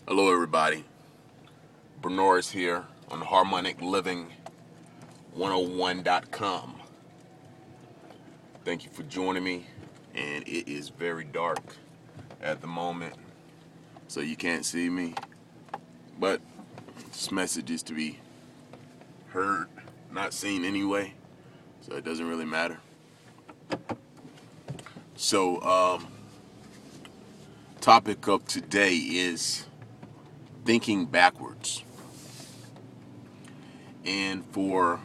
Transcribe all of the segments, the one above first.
Hello everybody, Bernorris here on harmonicliving101.com. Thank you for joining me, and it is very dark at the moment, so you can't see me, but this message is to be heard, not seen anyway, so it doesn't really matter. So, topic of today is thinking backwards. And for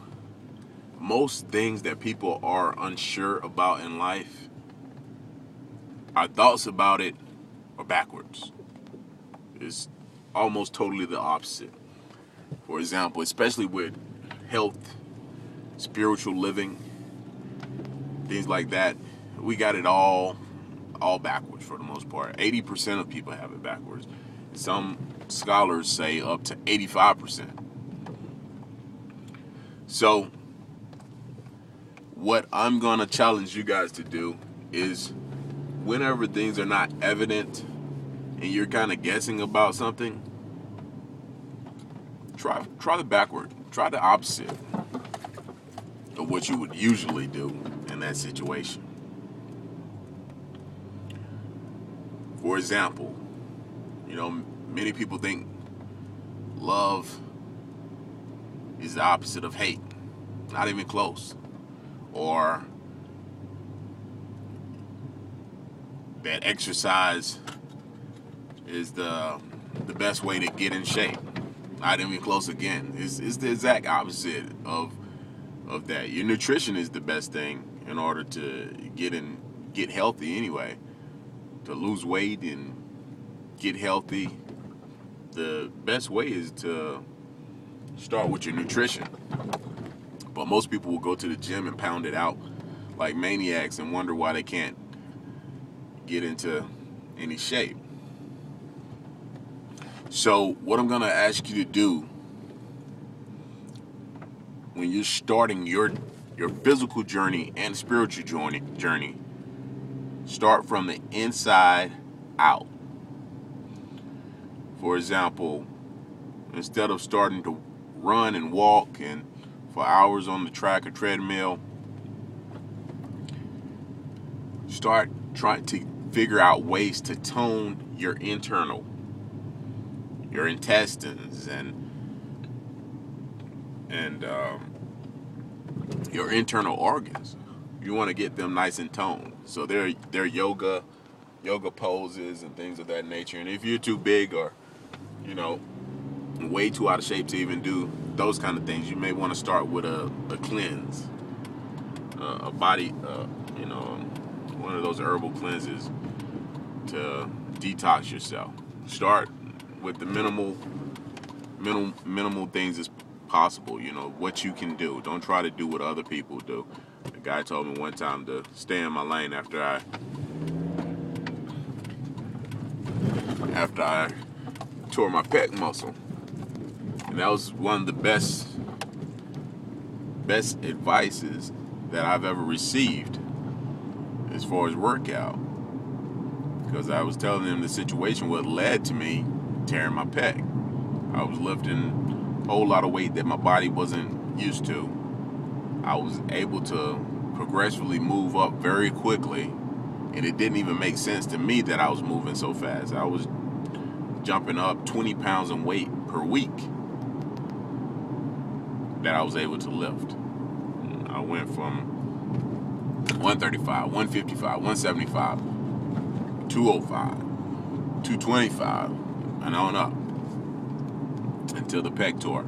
most things that people are unsure about in life, our thoughts about it are backwards. It's almost totally the opposite. For example, especially with health, spiritual living, things like that, we got it all backwards for the most part. 80% of people have it backwards. Some scholars say up to 85%. So what I'm going to challenge you guys to do is, whenever things are not evident and you're kind of guessing about something, try the backward. Try the opposite of what you would usually do in that situation. For example, many people think love is the opposite of hate. Not even close. Or that exercise is the best way to get in shape. Not even close again. It's the exact opposite of that. Your nutrition is the best thing in order to get healthy anyway. To lose weight and get healthy, the best way is to start with your nutrition. But most people will go to the gym and pound it out like maniacs and wonder why they can't get into any shape. So what I'm going to ask you to do when you're starting your physical journey and spiritual journey, start from the inside out. For example, instead of starting to run and walk and for hours on the track or treadmill, start trying to figure out ways to tone your intestines and your internal organs. You want to get them nice and toned. So they're yoga poses and things of that nature. And if you're too big or way too out of shape to even do those kind of things, you may want to start with a cleanse, a body, one of those herbal cleanses to detox yourself. Start with the minimal things as possible. What you can do. Don't try to do what other people do. The guy told me one time to stay in my lane after I tore my pec muscle. And that was one of the best advices that I've ever received as far as workout. Because I was telling him the situation what led to me tearing my pec. I was lifting a whole lot of weight that my body wasn't used to. I was able to progressively move up very quickly, and it didn't even make sense to me that I was moving so fast. I was jumping up 20 pounds in weight per week that I was able to lift. I went from 135, 155, 175, 205, 225, and on up until the pec tore.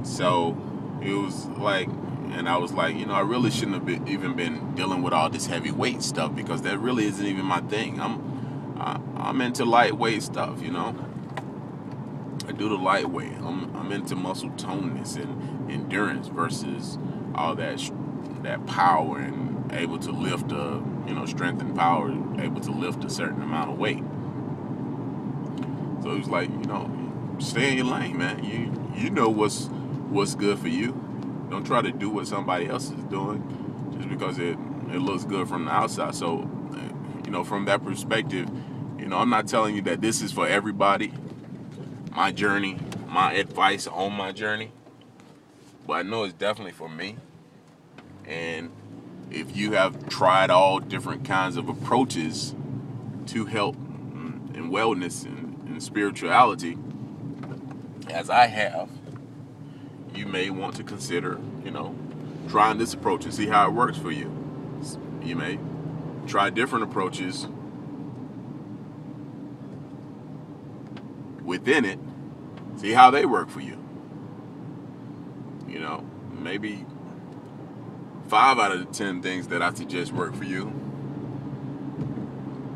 So it was like, and I was like, I really shouldn't have even been dealing with all this heavyweight stuff, because that really isn't even my thing. I'm into lightweight stuff, I do the lightweight. I'm into muscle toneness and endurance versus all that power and able to lift strength and power, able to lift a certain amount of weight. So it was like, stay in your lane, man. You know what's good for you. Don't try to do what somebody else is doing just because it looks good from the outside. So, from that perspective, You know, I'm not telling you that this is for everybody, my journey, my advice on my journey, but I know it's definitely for me. And if you have tried all different kinds of approaches to health and wellness and spirituality, as I have, you may want to consider, you know, trying this approach and see how it works for you. You may try different approaches within it, see how they work for you. You know, maybe 5 out of the 10 things that I suggest work for you.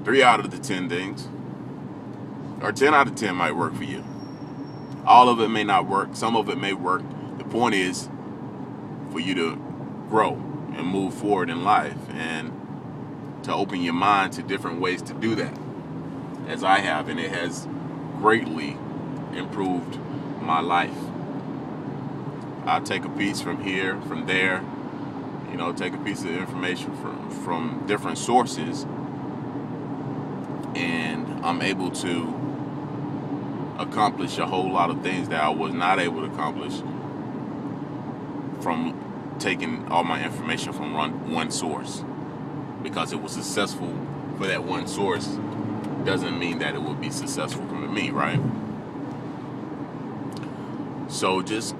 3 out of the 10 things, or 10 out of 10 might work for you. All of it may not work. Some of it may work. The point is for you to grow and move forward in life and to open your mind to different ways to do that, as I have, and it has greatly improved my life. I'll take a piece from here, from there, you know, take a piece of information from different sources, and I'm able to accomplish a whole lot of things that I was not able to accomplish from taking all my information from one source. Because it was successful for that one source doesn't mean that it will be successful for me, right? So just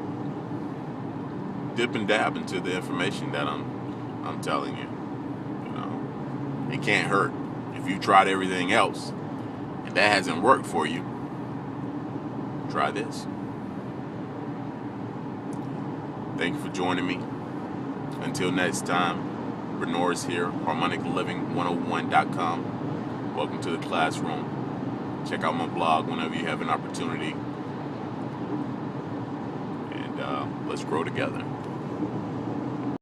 dip and dab into the information that I'm telling you. You know, it can't hurt. If you tried everything else and that hasn't worked for you, try this. Thank you for joining me. Until next time, Bernorris here, harmonicliving101.com. Welcome to the classroom. Check out my blog whenever you have an opportunity. And let's grow together.